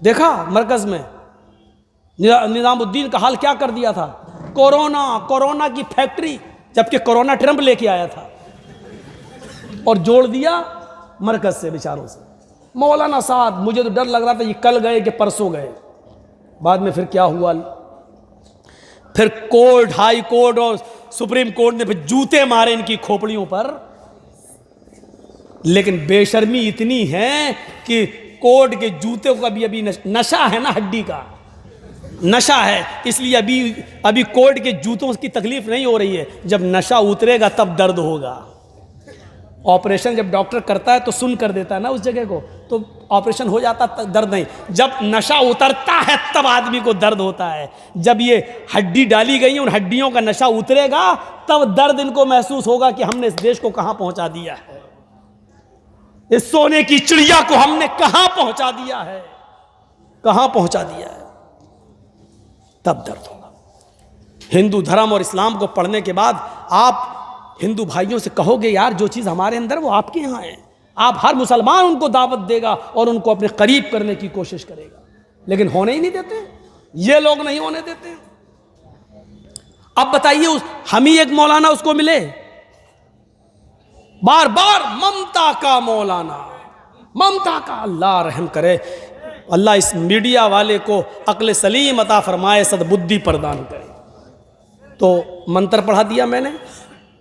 देखा मरकज में निजामुद्दीन का हाल क्या कर दिया था। कोरोना की फैक्ट्री, जबकि कोरोना ट्रंप लेके आया था और जोड़ दिया मरकज से बेचारों से। मौलाना साहब मुझे तो डर लग रहा था ये कल गए कि परसों गए। बाद में फिर क्या हुआ, फिर कोर्ट, हाई कोर्ट और सुप्रीम कोर्ट ने फिर जूते मारे इनकी खोपड़ियों पर। लेकिन बेशर्मी इतनी है कि कोर्ट के जूते का भी अभी नशा है ना, हड्डी का नशा है, इसलिए अभी कोर्ट के जूतों की तकलीफ नहीं हो रही है। जब नशा उतरेगा तब दर्द होगा। ऑपरेशन जब डॉक्टर करता है तो सुन कर देता है ना उस जगह को, तो ऑपरेशन हो जाता दर्द नहीं। जब नशा उतरता है तब आदमी को दर्द होता है। जब ये हड्डी डाली गई, उन हड्डियों का नशा उतरेगा तब दर्द इनको महसूस होगा कि हमने इस देश को कहां पहुंचा दिया है, इस सोने की चिड़िया को हमने कहां पहुंचा दिया है, कहां पहुंचा दिया है, तब दर्द होगा। हिंदू धर्म और इस्लाम को पढ़ने के बाद आप हिंदू भाइयों से कहोगे यार जो चीज़ हमारे अंदर वो आपके यहाँ है। आप हर मुसलमान उनको दावत देगा और उनको अपने करीब करने की कोशिश करेगा, लेकिन होने ही नहीं देते, ये लोग नहीं होने देते। अब बताइए हम ही एक मौलाना उसको मिले, बार बार ममता का मौलाना, ममता का। अल्लाह रहम करे, अल्लाह इस मीडिया वाले को अक्ल सलीम अता फरमाए, सद्बुद्धि प्रदान करे। तो मंत्र पढ़ा दिया मैंने,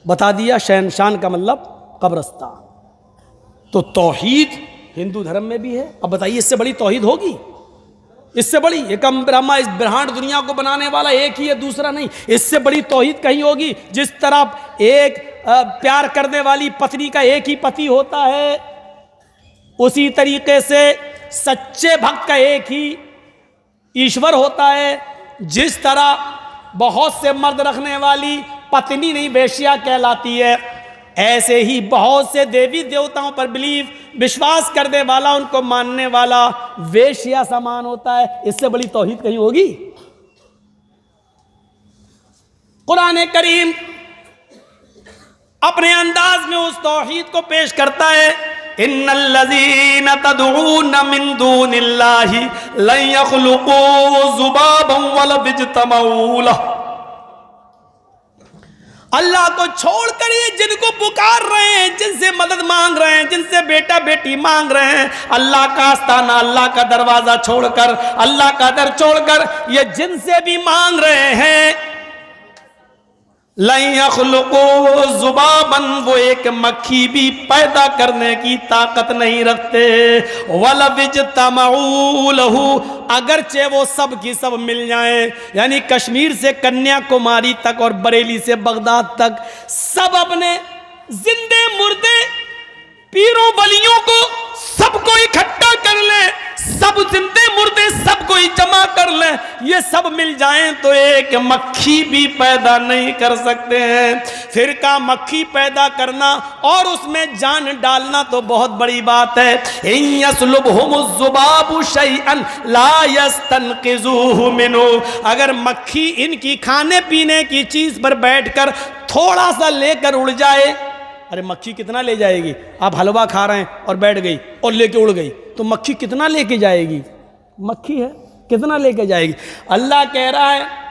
बता दिया शहनशान का मतलब कब्रस्तान। तो तौहीद हिंदू धर्म में भी है। अब बताइए इससे बड़ी तौहीद होगी, इससे बड़ी? एकम ब्रह्मा, इस ब्रह्मांड दुनिया को बनाने वाला एक ही है, दूसरा नहीं। इससे बड़ी तौहीद कहीं होगी? जिस तरह एक प्यार करने वाली पत्नी का एक ही पति होता है, उसी तरीके से सच्चे भक्त का एक ही ईश्वर होता है। जिस तरह बहुत से मर्द रखने वाली पत्नी नहीं वेश्या कहलाती है, ऐसे ही बहुत से देवी देवताओं पर विश्वास करने वाला, उनको मानने वाला वेश्या समान होता है। इससे बड़ी तौहीद कहीं होगी? कुरान करीम अपने अंदाज में उस तौहीद को पेश करता है, इन्नल्लज़ीना तदऊना मिन दूनिल्लाहि लन यख़्लुक़ू ज़ुबाबन वला यज्तमऊ लह। अल्लाह को छोड़कर ये जिनको पुकार रहे हैं, जिनसे मदद मांग रहे हैं, जिनसे बेटा बेटी मांग रहे हैं, अल्लाह का आस्ताना, अल्लाह का दरवाजा छोड़कर, अल्लाह का दर छोड़कर ये जिनसे भी मांग रहे हैं, लन यख़्लुक़ू ज़ुबाबन, वो एक मक्खी भी पैदा करने की ताकत नहीं रखते। वला यज्तमऊ लहू, अगरचे वो सब की सब मिल जाएं, यानी कश्मीर से कन्याकुमारी तक और बरेली से बगदाद तक, सब अपने जिंदे मुर्दे पीरों वलियों को सबको इकट्ठा कर ले, सब जिंदे मुर्दे सबको ही जमा कर ले, ये सब मिल जाएं तो एक मक्खी भी पैदा नहीं कर सकते हैं। फिर का मक्खी पैदा करना और उसमें जान डालना तो बहुत बड़ी बात है। इन यस्लुबहुमुज़्ज़ुबाबु शैअन ला यस्तनक़िज़ूहु मिन्हु, अगर मक्खी इनकी खाने पीने की चीज पर बैठकर थोड़ा सा लेकर उड़ जाए, अरे मक्खी कितना ले जाएगी? आप हलवा खा रहे हैं और बैठ गई और लेके उड़ गई, तो मक्खी कितना लेके जाएगी? मक्खी है, कितना लेके जाएगी? अल्लाह कह रहा है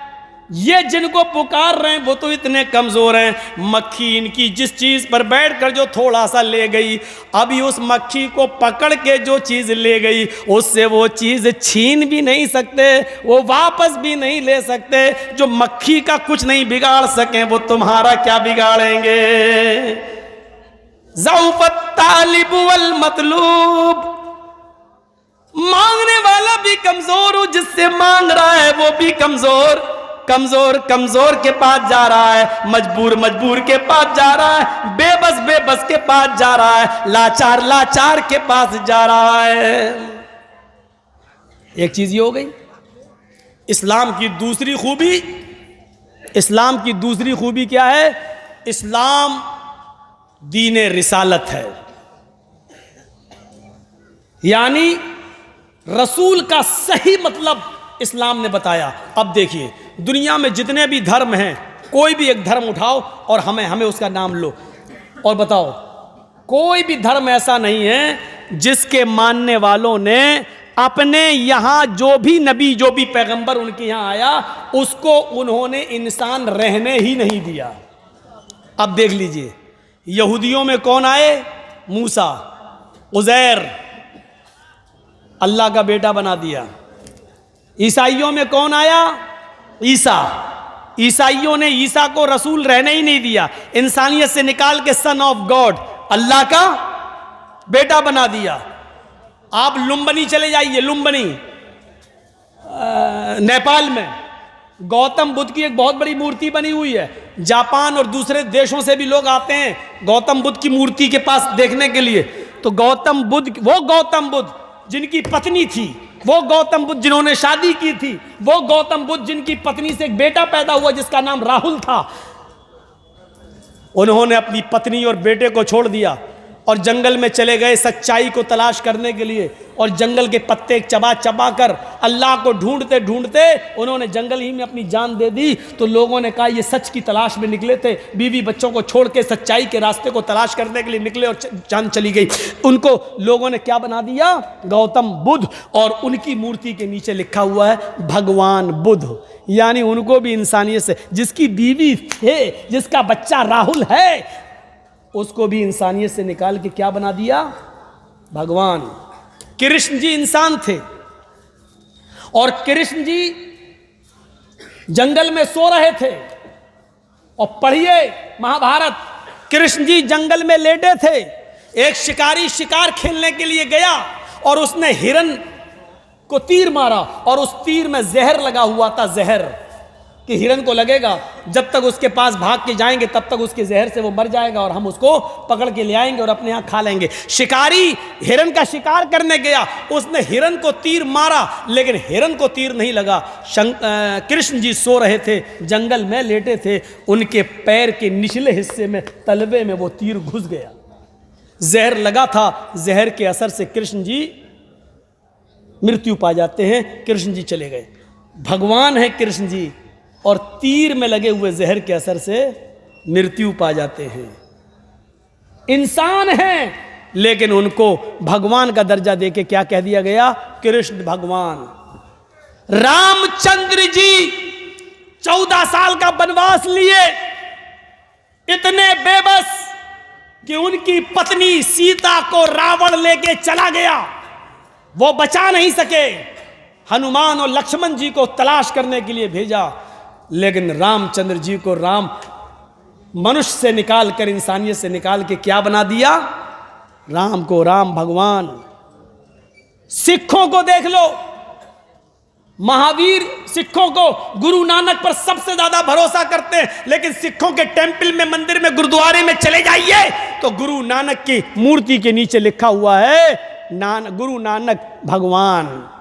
ये जिनको पुकार रहे हैं वो तो इतने कमजोर हैं, मक्खी इनकी जिस चीज पर बैठकर जो थोड़ा सा ले गई, अभी उस मक्खी को पकड़ के जो चीज ले गई उससे वो चीज छीन भी नहीं सकते, वो वापस भी नहीं ले सकते। जो मक्खी का कुछ नहीं बिगाड़ सके वो तुम्हारा क्या बिगाड़ेंगे? ज़ऊफ़त तालिब वल मतलूब, मांगने वाला भी कमजोर हो, जिससे मांग रहा है वो भी कमजोर, कमजोर कमजोर के पास जा रहा है, मजबूर मजबूर के पास जा रहा है, बेबस बेबस के पास जा रहा है, लाचार लाचार के पास जा रहा है। एक चीज ये हो गई। इस्लाम की दूसरी खूबी, इस्लाम की दूसरी खूबी क्या है? इस्लाम दीन रिसालत है, यानी रसूल का सही मतलब इस्लाम ने बताया। अब देखिए दुनिया में जितने भी धर्म हैं, कोई भी एक धर्म उठाओ और हमें उसका नाम लो और बताओ, कोई भी धर्म ऐसा नहीं है जिसके मानने वालों ने अपने यहां जो भी नबी, जो भी पैगंबर उनके यहां आया, उसको उन्होंने इंसान रहने ही नहीं दिया। अब देख लीजिए, यहूदियों में कौन आए? मूसा, उज़ैर अल्लाह का बेटा बना दिया। ईसाइयों में कौन आया? ईसा। ईसाइयों ने ईसा को रसूल रहने ही नहीं दिया, इंसानियत से निकाल के सन ऑफ गॉड, अल्लाह का बेटा बना दिया। आप लुम्बिनी चले जाइए, लुम्बिनी नेपाल में गौतम बुद्ध की एक बहुत बड़ी मूर्ति बनी हुई है। जापान और दूसरे देशों से भी लोग आते हैं गौतम बुद्ध की मूर्ति के पास देखने के लिए। तो गौतम बुद्ध, वो गौतम बुद्ध जिनकी पत्नी थी, वो गौतम बुद्ध जिन्होंने शादी की थी, वो गौतम बुद्ध जिनकी पत्नी से एक बेटा पैदा हुआ जिसका नाम राहुल था, उन्होंने अपनी पत्नी और बेटे को छोड़ दिया और जंगल में चले गए सच्चाई को तलाश करने के लिए। और जंगल के पत्ते चबा चबा कर अल्लाह को ढूंढते ढूंढते उन्होंने जंगल ही में अपनी जान दे दी। तो लोगों ने कहा ये सच की तलाश में निकले थे, बीवी बच्चों को छोड़ के सच्चाई के रास्ते को तलाश करने के लिए निकले और जान चली गई। उनको लोगों ने क्या बना दिया? गौतम बुद्ध। और उनकी मूर्ति के नीचे लिखा हुआ है भगवान बुद्ध। यानी उनको भी इंसानियत से, जिसकी बीवी थे, जिसका बच्चा राहुल है, उसको भी इंसानियत से निकाल के क्या बना दिया? भगवान। कृष्ण जी इंसान थे और कृष्ण जी जंगल में सो रहे थे। और पढ़िए महाभारत, कृष्ण जी जंगल में लेटे थे। एक शिकारी शिकार खेलने के लिए गया और उसने हिरन को तीर मारा और उस तीर में जहर लगा हुआ था, जहर कि हिरन को लगेगा, जब तक उसके पास भाग के जाएंगे तब तक उसके जहर से वो मर जाएगा और हम उसको पकड़ के ले आएंगे और अपने यहाँ खा लेंगे। शिकारी हिरन का शिकार करने गया, उसने हिरन को तीर मारा लेकिन हिरन को तीर नहीं लगा। कृष्ण जी सो रहे थे, जंगल में लेटे थे, उनके पैर के निचले हिस्से में तलवे में वो तीर घुस गया, जहर लगा था। जहर के असर से कृष्ण जी मृत्यु पा जाते हैं, कृष्ण जी चले गए। भगवान है कृष्ण जी और तीर में लगे हुए जहर के असर से मृत्यु पा जाते हैं। इंसान हैं लेकिन उनको भगवान का दर्जा देके क्या कह दिया गया? कृष्ण भगवान। रामचंद्र जी 14 साल का वनवास लिए, इतने बेबस कि उनकी पत्नी सीता को रावण लेके चला गया, वो बचा नहीं सके। हनुमान और लक्ष्मण जी को तलाश करने के लिए भेजा, लेकिन रामचंद्र जी को राम मनुष्य से निकाल कर, इंसानियत से निकाल के क्या बना दिया? राम को राम भगवान। सिखों को देख लो, महावीर सिखों को, गुरु नानक पर सबसे ज्यादा भरोसा करते हैं, लेकिन सिखों के टेंपल में, मंदिर में, गुरुद्वारे में चले जाइए तो गुरु नानक की मूर्ति के नीचे लिखा हुआ है गुरु नानक भगवान।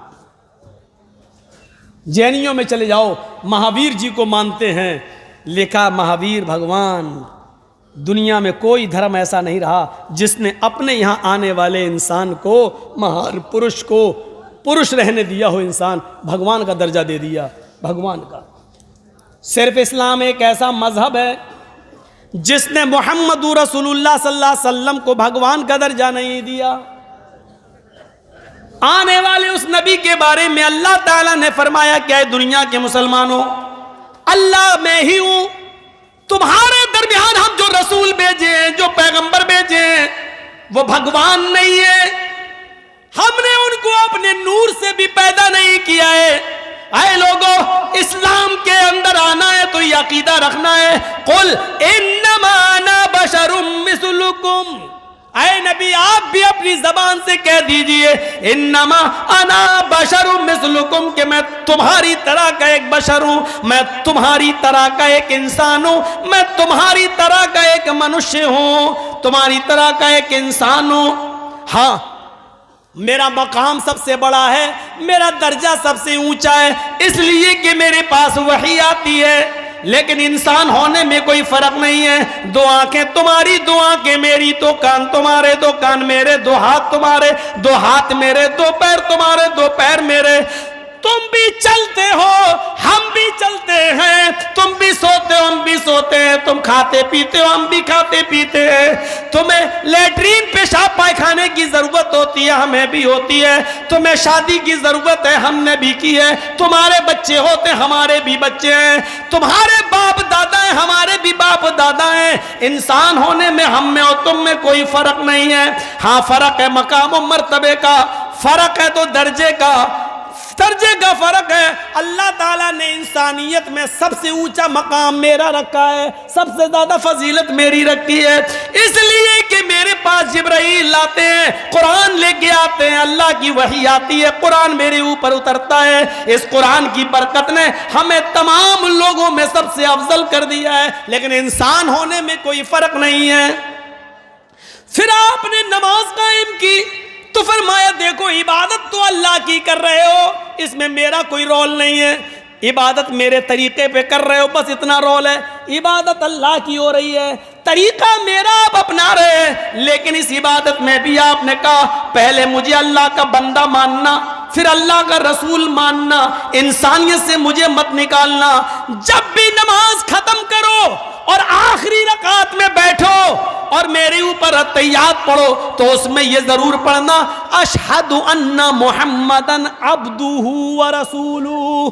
जैनियों में चले जाओ, महावीर जी को मानते हैं, लिखा महावीर भगवान। दुनिया में कोई धर्म ऐसा नहीं रहा जिसने अपने यहाँ आने वाले इंसान को, महान पुरुष को, पुरुष रहने दिया हो, इंसान भगवान का दर्जा दे दिया, भगवान का। सिर्फ इस्लाम एक ऐसा मजहब है जिसने मुहम्मदुर रसूलुल्लाह सल्लल्लाहु अलैहि वसल्लम को भगवान का दर्जा नहीं दिया। आने वाले उस नबी के बारे में अल्लाह ताला ने फरमाया, क्या है दुनिया के मुसलमानों, अल्लाह मैं ही हूं, तुम्हारे दरमियान हम जो रसूल भेजे हैं, जो पैगंबर भेजे हैं, वो भगवान नहीं है। हमने उनको अपने नूर से भी पैदा नहीं किया है। आए लोगों, इस्लाम के अंदर आना है तो ये अकीदा रखना है, कुल इन्नमा अना बशरुम मिस्लुकुम। आए नबी, आप भी अपनी जबान से कह दीजिए, इन्नमा अना बशरुम मिस्लुकुम, कि मैं तुम्हारी तरह का एक बशर हूं, मैं तुम्हारी तरह का एक इंसान हूं, मैं तुम्हारी तरह का एक मनुष्य हूं, तुम्हारी तरह का एक इंसान हूं। हाँ, मेरा मकाम सबसे बड़ा है, मेरा दर्जा सबसे ऊंचा है, इसलिए कि मेरे पास वही आती है। लेकिन इंसान होने में कोई फर्क नहीं है। 2 आंखें तुम्हारी, 2 आंखें मेरी, 2 कान तुम्हारे, 2 कान मेरे, 2 हाथ तुम्हारे, 2 हाथ मेरे, 2 पैर तुम्हारे, 2 पैर मेरे। तुम भी चलते हो, हम भी चलते हैं, तुम भी सोते हो हम भी सोते हैं, तुम खाते पीते हो हम भी खाते पीते हैं, तुम्हें लेटरीन पेशाब पायखाने की जरूरत होती है हमें भी होती है, तुम्हें शादी की जरूरत है हमने भी की है, तुम्हारे बच्चे होते हमारे भी बच्चे हैं, तुम्हारे बाप दादा हैं हमारे भी बाप दादा हैं। इंसान होने में हम में और तुम में कोई फर्क नहीं है। हाँ फर्क है मकाम और मर्तबे का, फर्क है तो दर्जे का फर्क है। अल्लाह ताला ने इंसानियत में सबसे ऊंचा मकाम मेरा रखा है, सबसे ज्यादा फजीलत मेरी रखी है, इसलिए कि मेरे पास जिब्राइल आते हैं, कुरान लेके आते हैं, अल्लाह की वही आती है, कुरान मेरे ऊपर उतरता है। इस कुरान की बरकत ने हमें तमाम लोगों में सबसे अफजल कर दिया है, लेकिन इंसान होने में कोई फर्क नहीं है। फिर आपने नमाज कायम की तो फरमाया देखो इबादत तो अल्लाह की कर रहे हो, इसमें मेरा कोई रोल नहीं है, इबादत मेरे तरीके पे कर रहे हो, बस इतना रोल है। इबादत अल्लाह की हो रही है, तरीका मेरा आप अपना रहे हैं, लेकिन इस इबादत में भी आपने कहा पहले मुझे अल्लाह का बंदा मानना, फिर अल्लाह का रसूल मानना, इंसानियत से मुझे मत निकालना। जब भी नमाज खत्म करो और आखिरी रकात में बैठो और मेरे ऊपर तैयात पढ़ो तो उसमें यह जरूर पढ़ना अशहदु अन्ना मुहम्मदन अब्दुहु व रसूलुहु,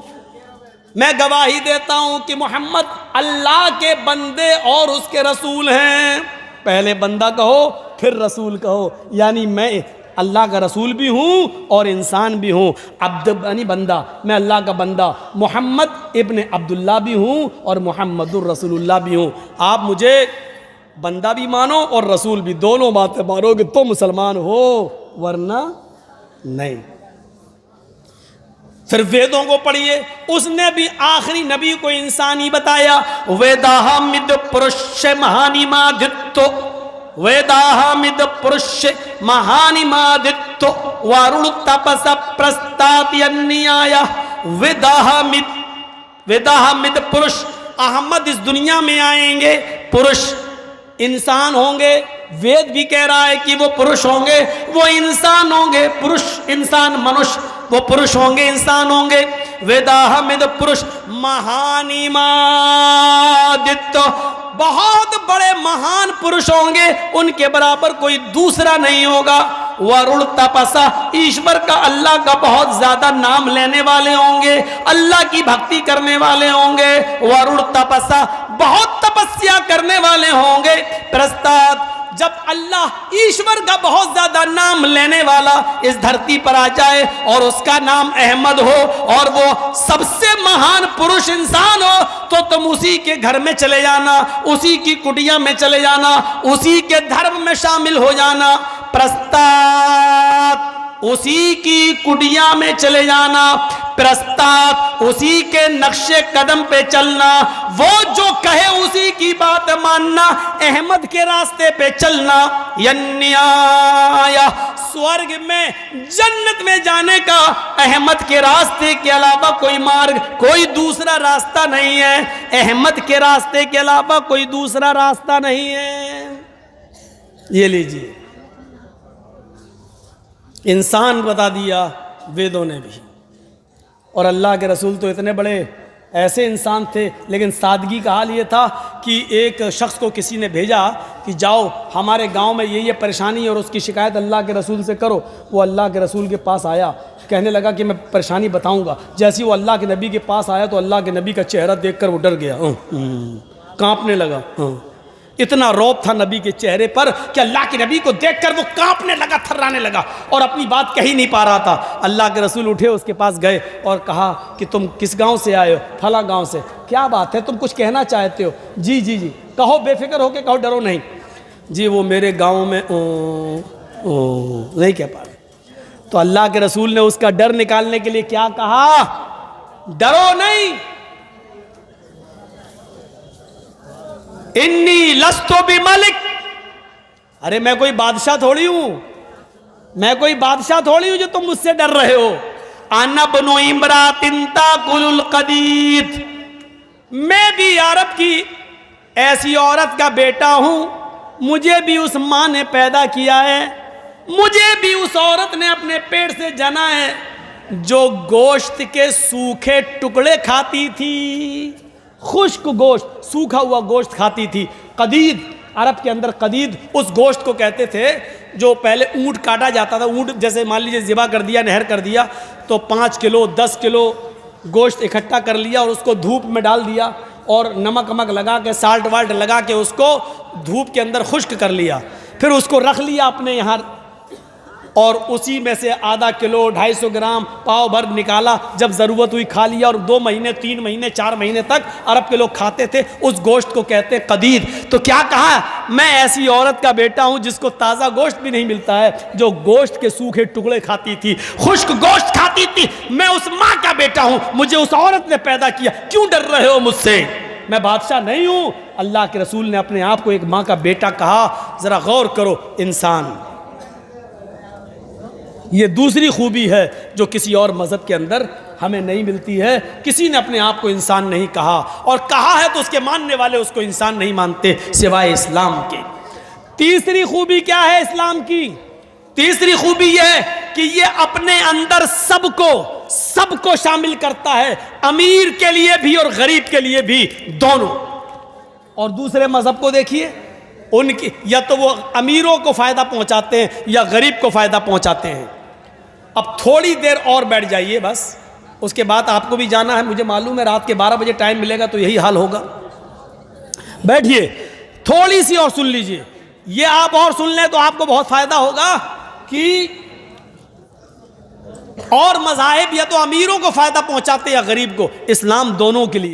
मैं गवाही देता हूं कि मोहम्मद अल्लाह के बंदे और उसके रसूल हैं। पहले बंदा कहो फिर रसूल कहो, यानी मैं अल्लाह का रसूल भी हूँ और इंसान भी हूँ। अब्द यानी बंदा, मैं अल्लाह का बंदा, मोहम्मद इब्न अब्दुल्ला भी हूँ और मोहम्मदुर रसूलुल्लाह भी हूँ। आप मुझे बंदा भी मानो और रसूल भी, दोनों बातें मानोगे तो मुसलमान हो, वरना नहीं। फिर वेदों को पढ़िए, उसने भी आखिरी नबी को इंसान ही बताया। वेदाहमिद पुरुष महानिमादित्तो, वेदाहमिद पुरुष महानिमादित्तो वरुण तपस प्रस्तात्यन्याय। वेदाहमिद पुरुष, अहमद इस दुनिया में आएंगे, पुरुष इंसान होंगे, वेद भी कह रहा है कि वो पुरुष होंगे, वो इंसान होंगे, पुरुष इंसान मनुष्य, वो पुरुष होंगे इंसान होंगे। वेदाहमिद पुरुष महानिमादित्य, बहुत बड़े महान पुरुष होंगे, उनके बराबर कोई दूसरा नहीं होगा। वरुण तपसा, ईश्वर का अल्लाह का बहुत ज्यादा नाम लेने वाले होंगे, अल्लाह की भक्ति करने वाले होंगे। वरुण तपसा, बहुत तपस्या करने वाले होंगे। प्रस्ताद, जब अल्लाह ईश्वर का बहुत ज्यादा नाम लेने वाला इस धरती पर आ जाए और उसका नाम अहमद हो और वो सबसे महान पुरुष इंसान हो, तो तुम उसी के घर में चले जाना, उसी की कुटिया में चले जाना, उसी के धर्म में शामिल हो जाना। प्रस्ताव, उसी की कुटिया में चले जाना, प्रस्ताव, उसी के नक्शे कदम पे चलना, वो जो कहे उसी की बात मानना, अहमद के रास्ते पे चलना। यन्याय, स्वर्ग में जन्नत में जाने का अहमद के रास्ते के अलावा कोई मार्ग, कोई दूसरा रास्ता नहीं है। अहमद के रास्ते के अलावा कोई दूसरा रास्ता नहीं है। ये लीजिए, इंसान बता दिया वेदों ने भी, और अल्लाह के रसूल तो इतने बड़े ऐसे इंसान थे, लेकिन सादगी का हाल ये था कि एक शख्स को किसी ने भेजा कि जाओ हमारे गांव में ये परेशानी है और उसकी शिकायत अल्लाह के रसूल से करो। वो अल्लाह के रसूल के पास आया, कहने लगा कि मैं परेशानी बताऊंगा। जैसे ही वो अल्लाह के नबी के पास आया तो अल्लाह के नबी का चेहरा देखकर वो डर गया, कांपने लगा। इतना रौब था नबी के चेहरे पर कि अल्लाह के नबी को देखकर वो कांपने लगा, थर्राने लगा और अपनी बात कह ही नहीं पा रहा था। अल्लाह के रसूल उठे, उसके पास गए और कहा कि तुम किस गांव से आए हो? फला गांव से। क्या बात है, तुम कुछ कहना चाहते हो? जी जी जी, कहो, बेफिक्र होके कहो, डरो नहीं। जी वो मेरे गाँव में नहीं कह पा रहे। तो अल्लाह के रसूल ने उसका डर निकालने के लिए क्या कहा? डरो नहीं, इन्नी लस्तो भी मलिक। अरे मैं कोई बादशाह थोड़ी हूं, मैं कोई बादशाह थोड़ी हूं जो तुम मुझसे डर रहे हो। आना बनो इमरातिन ताकुलुल कदीद, मैं भी अरब की ऐसी औरत का बेटा हूं, मुझे भी उस मां ने पैदा किया है, मुझे भी उस औरत ने अपने पेट से जना है जो गोश्त के सूखे टुकड़े खाती थी। खुश्क गोश्त, सूखा हुआ गोश्त खाती थी। कदीद, अरब के अंदर कदीद उस गोश्त को कहते थे जो पहले ऊँट काटा जाता था। ऊँट जैसे मान लीजिए ज़िबा कर दिया, नहर कर दिया, तो 5 किलो 10 किलो गोश्त इकट्ठा कर लिया और उसको धूप में डाल दिया और नमक वमक लगा के, साल्ट वाल्ट लगा के उसको धूप के अंदर खुश्क कर लिया। फिर उसको रख लिया अपने यहाँ और उसी में से आधा किलो 250 ग्राम पाव भर निकाला, जब ज़रूरत हुई खा लिया। और 2 महीने 3 महीने 4 महीने तक अरब के लोग खाते थे। उस गोश्त को कहते हैं कदीद। तो क्या कहा, मैं ऐसी औरत का बेटा हूं जिसको ताज़ा गोश्त भी नहीं मिलता है, जो गोश्त के सूखे टुकड़े खाती थी, खुश्क गोश्त खाती थी। मैं उस माँ का बेटा हूं, मुझे उस औरत ने पैदा किया, क्यों डर रहे हो मुझसे? मैं बादशाह नहीं हूं। अल्लाह के रसूल ने अपने आप को एक माँ का बेटा कहा। ज़रा गौर करो इंसान, ये दूसरी खूबी है जो किसी और मज़हब के अंदर हमें नहीं मिलती है। किसी ने अपने आप को इंसान नहीं कहा, और कहा है तो उसके मानने वाले उसको इंसान नहीं मानते सिवाय इस्लाम के। तीसरी खूबी क्या है इस्लाम की? तीसरी खूबी यह है कि ये अपने अंदर सबको शामिल करता है, अमीर के लिए भी और गरीब के लिए भी, दोनों। और दूसरे मज़हब को देखिए, उनकी या तो वो अमीरों को फ़ायदा पहुंचाते हैं या गरीब को फ़ायदा पहुंचाते हैं। अब थोड़ी देर और बैठ जाइए बस, उसके बाद आपको भी जाना है, मुझे मालूम है रात के 12 बजे टाइम मिलेगा तो यही हाल होगा। बैठिए, थोड़ी सी और सुन लीजिए। ये आप और सुन लें तो आपको बहुत फ़ायदा होगा कि और मज़ाहिब या तो अमीरों को फ़ायदा पहुंचाते या गरीब को, इस्लाम दोनों के लिए।